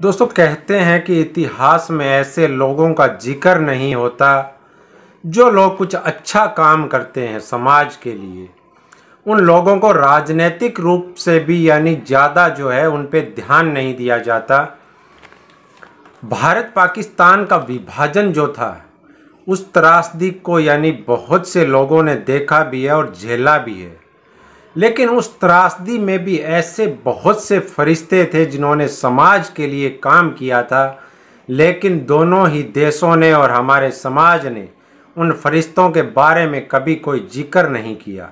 दोस्तों, कहते हैं कि इतिहास में ऐसे लोगों का जिक्र नहीं होता जो लोग कुछ अच्छा काम करते हैं समाज के लिए। उन लोगों को राजनीतिक रूप से भी ज़्यादा जो है उन पे ध्यान नहीं दिया जाता। भारत पाकिस्तान का विभाजन जो था, उस त्रासदी को बहुत से लोगों ने देखा भी है और झेला भी है। लेकिन उस त्रासदी में भी ऐसे बहुत से फरिश्ते थे जिन्होंने समाज के लिए काम किया था, लेकिन दोनों ही देशों ने और हमारे समाज ने उन फरिश्तों के बारे में कभी कोई जिक्र नहीं किया।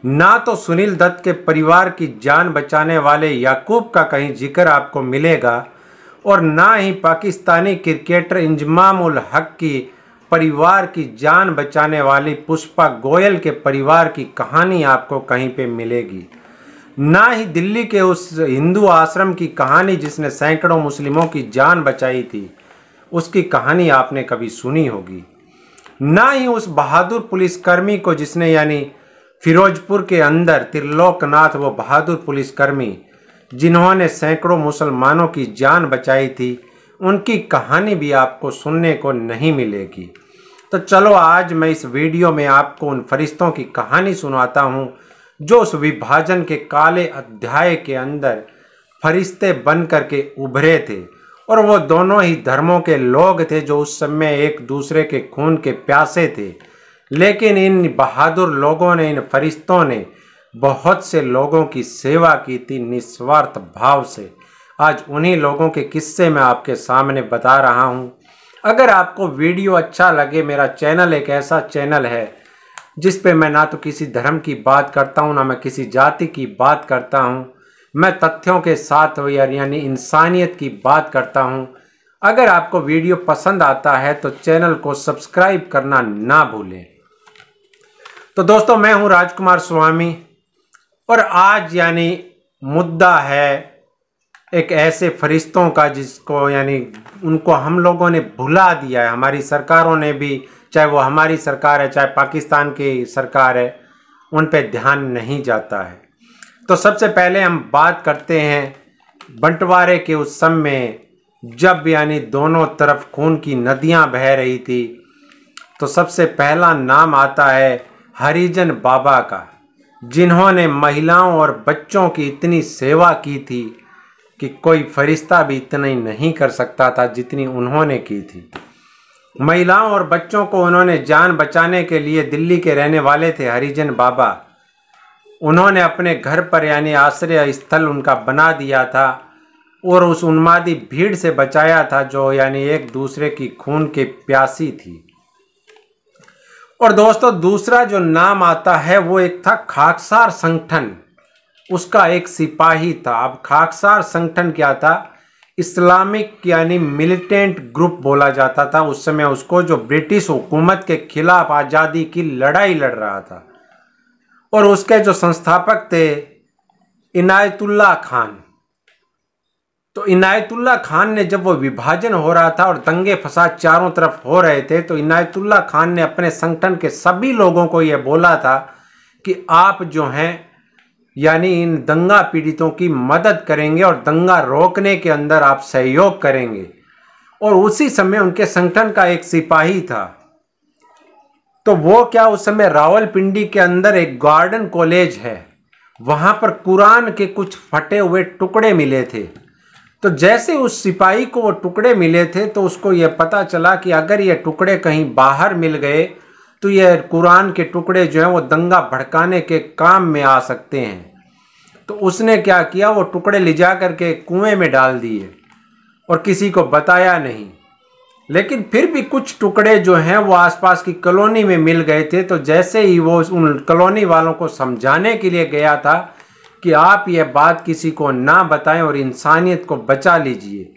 ना तो सुनील दत्त के परिवार की जान बचाने वाले याकूब का कहीं जिक्र आपको मिलेगा, और ना ही पाकिस्तानी क्रिकेटर इंजमाम उल हक की परिवार की जान बचाने वाली पुष्पा गोयल के परिवार की कहानी आपको कहीं पे मिलेगी। ना ही दिल्ली के उस हिंदू आश्रम की कहानी जिसने सैकड़ों मुस्लिमों की जान बचाई थी, उसकी कहानी आपने कभी सुनी होगी। ना ही उस बहादुर पुलिसकर्मी को जिसने फिरोजपुर के अंदर त्रिलोकनाथ, वो बहादुर पुलिसकर्मी जिन्होंने सैकड़ों मुसलमानों की जान बचाई थी, उनकी कहानी भी आपको सुनने को नहीं मिलेगी। तो चलो आज मैं इस वीडियो में आपको उन फरिश्तों की कहानी सुनाता हूँ जो उस विभाजन के काले अध्याय के अंदर फरिश्ते बन करके उभरे थे, और वो दोनों ही धर्मों के लोग थे जो उस समय एक दूसरे के खून के प्यासे थे। लेकिन इन बहादुर लोगों ने, इन फरिश्तों ने बहुत से लोगों की सेवा की थी निस्वार्थ भाव से। आज उन्हीं लोगों के किस्से मैं आपके सामने बता रहा हूं। अगर आपको वीडियो अच्छा लगे, मेरा चैनल एक ऐसा चैनल है जिस पे मैं ना तो किसी धर्म की बात करता हूं, ना मैं किसी जाति की बात करता हूं। मैं तथ्यों के साथ इंसानियत की बात करता हूं। अगर आपको वीडियो पसंद आता है तो चैनल को सब्सक्राइब करना ना भूलें। तो दोस्तों, मैं हूं राजकुमार स्वामी, और आज मुद्दा है एक ऐसे फरिश्तों का जिसको उनको हम लोगों ने भुला दिया है। हमारी सरकारों ने भी, चाहे वो हमारी सरकार है चाहे पाकिस्तान की सरकार है, उन पे ध्यान नहीं जाता है। तो सबसे पहले हम बात करते हैं बंटवारे के उस समय जब दोनों तरफ खून की नदियां बह रही थी। तो सबसे पहला नाम आता है हरिजन बाबा का, जिन्होंने महिलाओं और बच्चों की इतनी सेवा की थी कि कोई फरिश्ता भी इतना ही नहीं कर सकता था जितनी उन्होंने की थी। महिलाओं और बच्चों को उन्होंने जान बचाने के लिए, दिल्ली के रहने वाले थे हरिजन बाबा, उन्होंने अपने घर पर आश्रय स्थल उनका बना दिया था और उस उन्मादी भीड़ से बचाया था जो एक दूसरे की खून के प्यासी थी। और दोस्तों, दूसरा जो नाम आता है वो एक था खाकसार संगठन, उसका एक सिपाही था। अब खाकसार संगठन क्या था? इस्लामिक मिलिटेंट ग्रुप बोला जाता था उस समय उसको, जो ब्रिटिश हुकूमत के खिलाफ आज़ादी की लड़ाई लड़ रहा था। और उसके जो संस्थापक थे इनायतुल्लाह खान। तो इनायतुल्लाह खान ने, जब वो विभाजन हो रहा था और दंगे फसाद चारों तरफ हो रहे थे, तो इनायतुल्लाह खान ने अपने संगठन के सभी लोगों को ये बोला था कि आप जो हैं इन दंगा पीड़ितों की मदद करेंगे और दंगा रोकने के अंदर आप सहयोग करेंगे। और उसी समय उनके संगठन का एक सिपाही था। तो वो क्या, उस समय रावलपिंडी के अंदर एक गार्डन कॉलेज है, वहां पर कुरान के कुछ फटे हुए टुकड़े मिले थे। तो जैसे उस सिपाही को वो टुकड़े मिले थे, तो उसको ये पता चला कि अगर ये टुकड़े कहीं बाहर मिल गए तो ये कुरान के टुकड़े जो हैं वो दंगा भड़काने के काम में आ सकते हैं। तो उसने क्या किया, वो टुकड़े ले जा करके कुएं में डाल दिए और किसी को बताया नहीं। लेकिन फिर भी कुछ टुकड़े जो हैं वो आसपास की कॉलोनी में मिल गए थे। तो जैसे ही वो उन कॉलोनी वालों को समझाने के लिए गया था कि आप ये बात किसी को ना बताएं और इंसानियत को बचा लीजिए,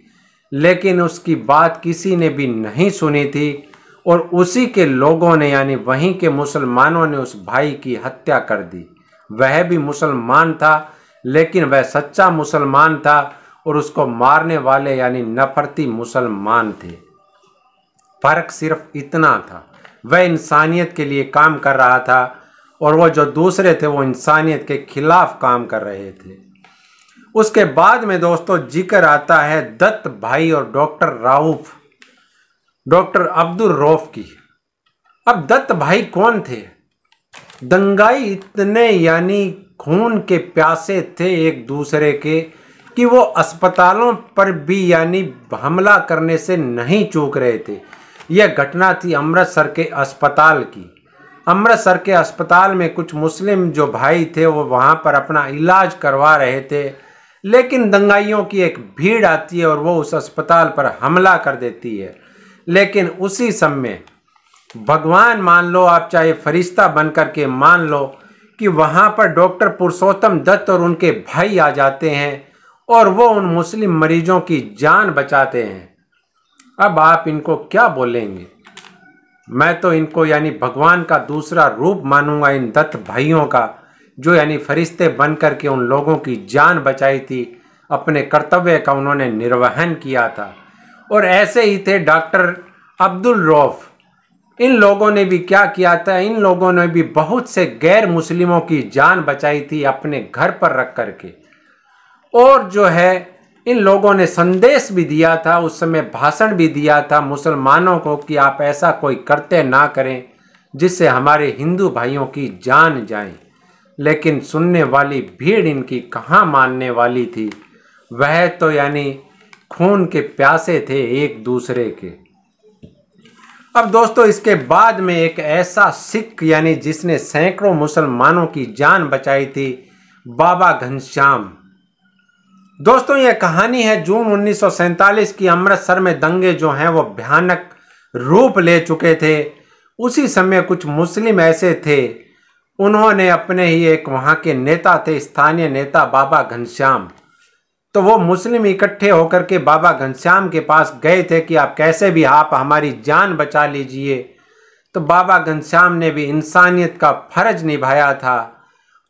लेकिन उसकी बात किसी ने भी नहीं सुनी थी। और उसी के लोगों ने वहीं के मुसलमानों ने उस भाई की हत्या कर दी। वह भी मुसलमान था, लेकिन वह सच्चा मुसलमान था और उसको मारने वाले नफरती मुसलमान थे। फर्क सिर्फ इतना था, वह इंसानियत के लिए काम कर रहा था और वो जो दूसरे थे वो इंसानियत के खिलाफ काम कर रहे थे। उसके बाद में दोस्तों जिक्र आता है दत्त भाई और डॉक्टर अब्दुल रऊफ की। अब दत्त भाई कौन थे? दंगाई इतने यानी खून के प्यासे थे एक दूसरे के कि वो अस्पतालों पर भी यानी हमला करने से नहीं चूक रहे थे। यह घटना थी अमृतसर के अस्पताल की। अमृतसर के अस्पताल में कुछ मुस्लिम जो भाई थे वो वहाँ पर अपना इलाज करवा रहे थे, लेकिन दंगाइयों की एक भीड़ आती है और वो उस अस्पताल पर हमला कर देती है। लेकिन उसी समय भगवान मान लो आप, चाहे फरिश्ता बन कर के मान लो कि वहाँ पर डॉक्टर पुरुषोत्तम दत्त और उनके भाई आ जाते हैं और वो उन मुस्लिम मरीजों की जान बचाते हैं। अब आप इनको क्या बोलेंगे? मैं तो इनको यानी भगवान का दूसरा रूप मानूंगा, इन दत्त भाइयों का, जो यानी फरिश्ते बन कर के उन लोगों की जान बचाई थी। अपने कर्तव्य का उन्होंने निर्वहन किया था। और ऐसे ही थे डॉक्टर अब्दुल रऊफ। इन लोगों ने भी क्या किया था? इन लोगों ने भी बहुत से गैर मुस्लिमों की जान बचाई थी अपने घर पर रख करके। और जो है इन लोगों ने संदेश भी दिया था, उस समय भाषण भी दिया था मुसलमानों को कि आप ऐसा कोई करते ना करें जिससे हमारे हिंदू भाइयों की जान जाए। लेकिन सुनने वाली भीड़ इनकी कहाँ मानने वाली थी? वह तो यानी खून के प्यासे थे एक दूसरे के। अब दोस्तों इसके बाद में एक ऐसा सिख यानी जिसने सैकड़ों मुसलमानों की जान बचाई थी, बाबा घनश्याम। दोस्तों यह कहानी है जून 1947 की। अमृतसर में दंगे जो हैं वो भयानक रूप ले चुके थे। उसी समय कुछ मुस्लिम ऐसे थे, उन्होंने अपने ही एक वहाँ के नेता थे, स्थानीय नेता बाबा घनश्याम। तो वो मुस्लिम इकट्ठे होकर के बाबा घनश्याम के पास गए थे कि आप कैसे भी आप हमारी जान बचा लीजिए। तो बाबा घनश्याम ने भी इंसानियत का फर्ज निभाया था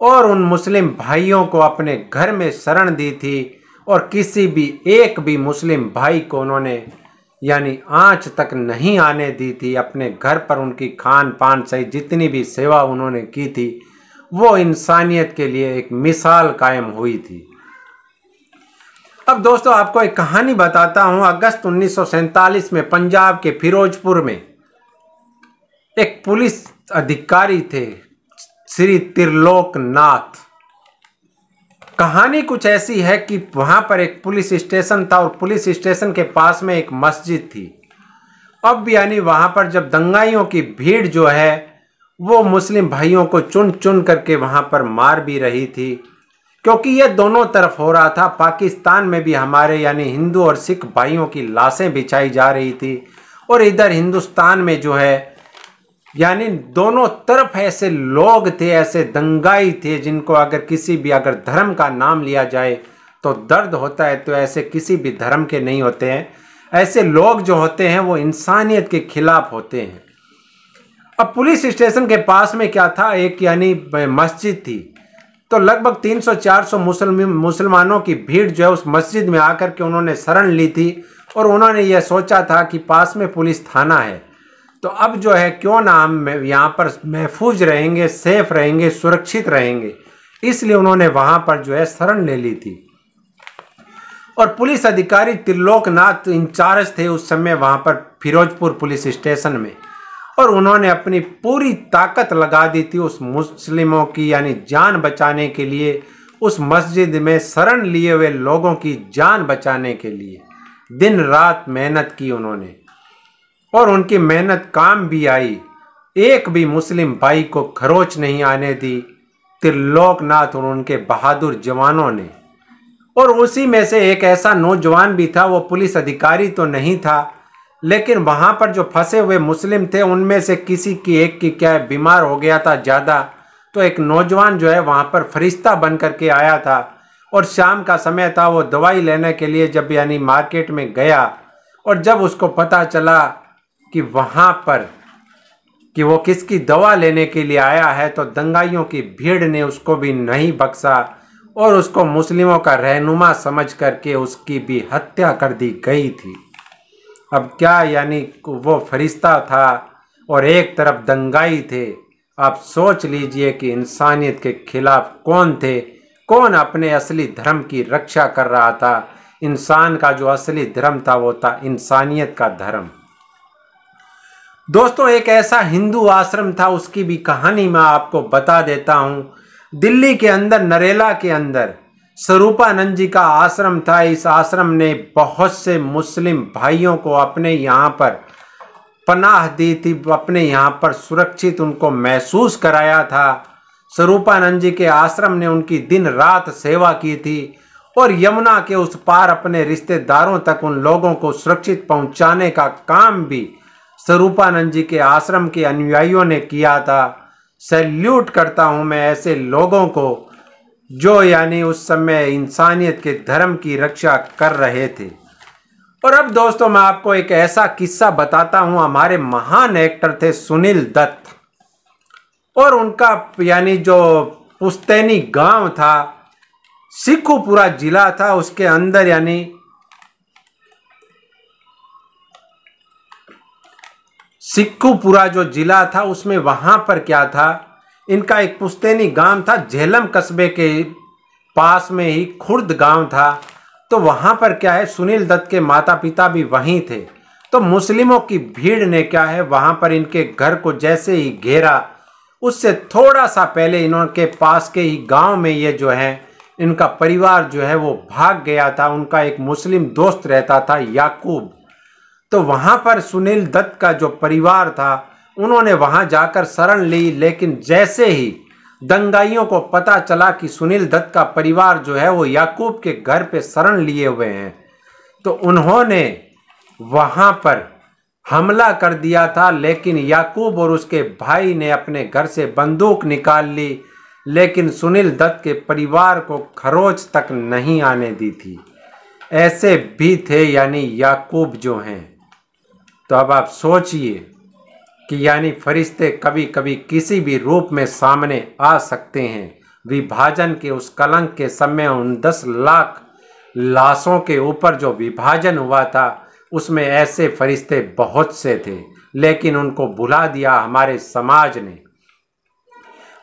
और उन मुस्लिम भाइयों को अपने घर में शरण दी थी और किसी भी एक भी मुस्लिम भाई को उन्होंने यानी आंच तक नहीं आने दी थी। अपने घर पर उनकी खान पान सहित जितनी भी सेवा उन्होंने की थी वो इंसानियत के लिए एक मिसाल कायम हुई थी। अब दोस्तों आपको एक कहानी बताता हूं। अगस्त 1947 में पंजाब के फिरोजपुर में एक पुलिस अधिकारी थे, श्री त्रिलोक नाथ। कहानी कुछ ऐसी है कि वहां पर एक पुलिस स्टेशन था और पुलिस स्टेशन के पास में एक मस्जिद थी। अब यानी वहां पर जब दंगाइयों की भीड़ जो है वो मुस्लिम भाइयों को चुन चुन करके वहां पर मार भी रही थी, क्योंकि ये दोनों तरफ हो रहा था। पाकिस्तान में भी हमारे यानी हिंदू और सिख भाइयों की लाशें बिछाई जा रही थी और इधर हिंदुस्तान में जो है यानी दोनों तरफ ऐसे लोग थे, ऐसे दंगाई थे जिनको अगर किसी भी अगर धर्म का नाम लिया जाए तो दर्द होता है, तो ऐसे किसी भी धर्म के नहीं होते हैं। ऐसे लोग जो होते हैं वो इंसानियत के खिलाफ होते हैं। अब पुलिस स्टेशन के पास में क्या था, एक यानी मस्जिद थी। तो लगभग 300-400 मुसलमानों की भीड़ जो है उस मस्जिद में आकर के उन्होंने शरण ली थी और उन्होंने यह सोचा था कि पास में पुलिस थाना है, तो अब जो है क्यों ना हम यहाँ पर महफूज रहेंगे, सेफ रहेंगे, सुरक्षित रहेंगे, इसलिए उन्होंने वहाँ पर जो है शरण ले ली थी। और पुलिस अधिकारी त्रिलोक नाथ इंचार्ज थे उस समय वहाँ पर फिरोजपुर पुलिस स्टेशन में, और उन्होंने अपनी पूरी ताकत लगा दी थी उस मुस्लिमों की यानी जान बचाने के लिए, उस मस्जिद में शरण लिए हुए लोगों की जान बचाने के लिए दिन रात मेहनत की उन्होंने, और उनकी मेहनत काम भी आई। एक भी मुस्लिम भाई को खरोच नहीं आने दी त्रिलोकनाथ और उनके बहादुर जवानों ने। और उसी में से एक ऐसा नौजवान भी था, वो पुलिस अधिकारी तो नहीं था, लेकिन वहाँ पर जो फंसे हुए मुस्लिम थे उनमें से किसी की एक की क्या बीमार हो गया था ज़्यादा, तो एक नौजवान जो है वहाँ पर फरिश्ता बन करके आया था और शाम का समय था, वो दवाई लेने के लिए जब यानी मार्केट में गया और जब उसको पता चला कि वहाँ पर कि वो किसकी दवा लेने के लिए आया है, तो दंगाइयों की भीड़ ने उसको भी नहीं बख्शा और उसको मुस्लिमों का रहनुमा समझ करके उसकी भी हत्या कर दी गई थी। अब क्या यानी वो फरिश्ता था और एक तरफ दंगाई थे। आप सोच लीजिए कि इंसानियत के खिलाफ कौन थे, कौन अपने असली धर्म की रक्षा कर रहा था। इंसान का जो असली धर्म था वो था इंसानियत का धर्म। दोस्तों, एक ऐसा हिंदू आश्रम था, उसकी भी कहानी मैं आपको बता देता हूँ। दिल्ली के अंदर नरेला के अंदर स्वरूपानंद जी का आश्रम था। इस आश्रम ने बहुत से मुस्लिम भाइयों को अपने यहाँ पर पनाह दी थी, अपने यहाँ पर सुरक्षित उनको महसूस कराया था। स्वरूपानंद जी के आश्रम ने उनकी दिन रात सेवा की थी और यमुना के उस पार अपने रिश्तेदारों तक उन लोगों को सुरक्षित पहुंचाने का काम भी स्वरूपानंद जी के आश्रम के अनुयायियों ने किया था। सैल्यूट करता हूं मैं ऐसे लोगों को जो यानी उस समय इंसानियत के धर्म की रक्षा कर रहे थे। और अब दोस्तों, मैं आपको एक ऐसा किस्सा बताता हूं। हमारे महान एक्टर थे सुनील दत्त, और उनका यानी जो पुश्तैनी गांव था, सिखुपुरा जिला था, उसके अंदर यानी सिखुपुरा जो जिला था उसमें वहां पर क्या था, इनका एक पुश्तैनी गांव था। झेलम कस्बे के पास में ही खुर्द गांव था। तो वहां पर क्या है, सुनील दत्त के माता पिता भी वहीं थे। तो मुस्लिमों की भीड़ ने क्या है वहां पर इनके घर को जैसे ही घेरा, उससे थोड़ा सा पहले इनके पास के ही गांव में ये जो है इनका परिवार जो है वो भाग गया था। उनका एक मुस्लिम दोस्त रहता था याकूब। तो वहां पर सुनील दत्त का जो परिवार था उन्होंने वहां जाकर शरण ली, लेकिन जैसे ही दंगाइयों को पता चला कि सुनील दत्त का परिवार जो है वो याकूब के घर पे शरण लिए हुए हैं, तो उन्होंने वहां पर हमला कर दिया था। लेकिन याकूब और उसके भाई ने अपने घर से बंदूक निकाल ली, लेकिन सुनील दत्त के परिवार को खरोच तक नहीं आने दी थी। ऐसे भी थे यानी याकूब जो हैं। तो अब आप सोचिए कि यानी फरिश्ते कभी कभी किसी भी रूप में सामने आ सकते हैं। विभाजन के उस कलंक के समय उन 10 लाख लाशों के ऊपर जो विभाजन हुआ था उसमें ऐसे फरिश्ते बहुत से थे, लेकिन उनको भुला दिया हमारे समाज ने।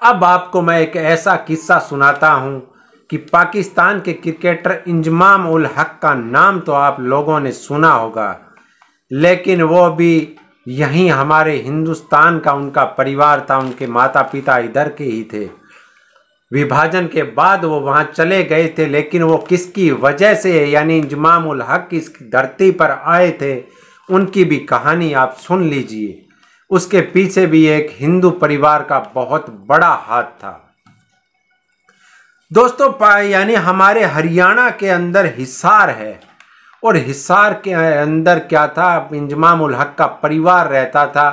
अब आपको मैं एक ऐसा किस्सा सुनाता हूं कि पाकिस्तान के क्रिकेटर इंजमाम उल हक का नाम तो आप लोगों ने सुना होगा, लेकिन वो भी यहीं हमारे हिंदुस्तान का उनका परिवार था। उनके माता पिता इधर के ही थे। विभाजन के बाद वो वहाँ चले गए थे, लेकिन वो किसकी वजह से यानी इंजमाम उल हक इस धरती पर आए थे उनकी भी कहानी आप सुन लीजिए। उसके पीछे भी एक हिंदू परिवार का बहुत बड़ा हाथ था। दोस्तों, यानी हमारे हरियाणा के अंदर हिसार है, और हिसार के अंदर क्या था, इंजमाम उल हक का परिवार रहता था।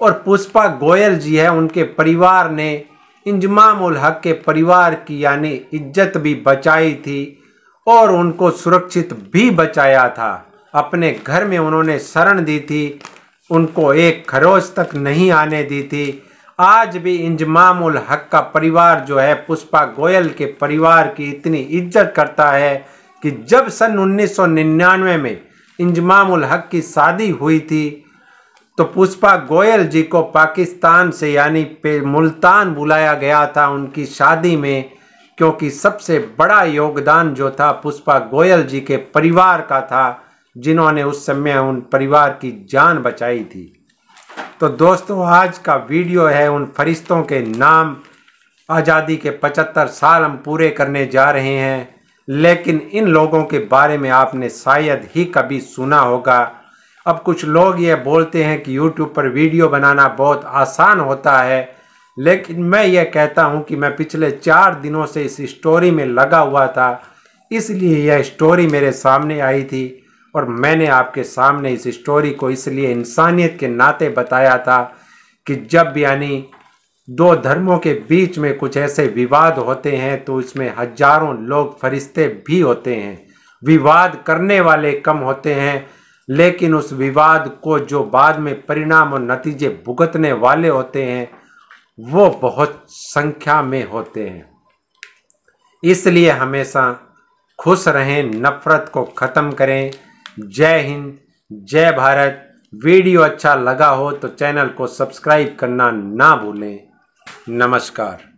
और पुष्पा गोयल जी है, उनके परिवार ने इंजमाम उल हक के परिवार की यानी इज्जत भी बचाई थी और उनको सुरक्षित भी बचाया था। अपने घर में उन्होंने शरण दी थी, उनको एक खरोच तक नहीं आने दी थी। आज भी इंजमाम उल हक का परिवार जो है पुष्पा गोयल के परिवार की इतनी इज्जत करता है कि जब सन 1999 में इंजमाम उल हक की शादी हुई थी तो पुष्पा गोयल जी को पाकिस्तान से यानी मुल्तान बुलाया गया था उनकी शादी में, क्योंकि सबसे बड़ा योगदान जो था पुष्पा गोयल जी के परिवार का था, जिन्होंने उस समय उन परिवार की जान बचाई थी। तो दोस्तों, आज का वीडियो है उन फरिश्तों के नाम। आज़ादी के 75 साल हम पूरे करने जा रहे हैं, लेकिन इन लोगों के बारे में आपने शायद ही कभी सुना होगा। अब कुछ लोग ये बोलते हैं कि YouTube पर वीडियो बनाना बहुत आसान होता है, लेकिन मैं ये कहता हूँ कि मैं पिछले 4 दिनों से इस स्टोरी में लगा हुआ था, इसलिए यह स्टोरी मेरे सामने आई थी और मैंने आपके सामने इस स्टोरी को इसलिए इंसानियत के नाते बताया था कि जब यानी 2 धर्मों के बीच में कुछ ऐसे विवाद होते हैं तो इसमें हजारों लोग फरिश्ते भी होते हैं। विवाद करने वाले कम होते हैं, लेकिन उस विवाद को जो बाद में परिणाम और नतीजे भुगतने वाले होते हैं वो बहुत संख्या में होते हैं। इसलिए हमेशा खुश रहें, नफरत को ख़त्म करें। जय हिंद, जय भारत। वीडियो अच्छा लगा हो तो चैनल को सब्सक्राइब करना ना भूलें। नमस्कार।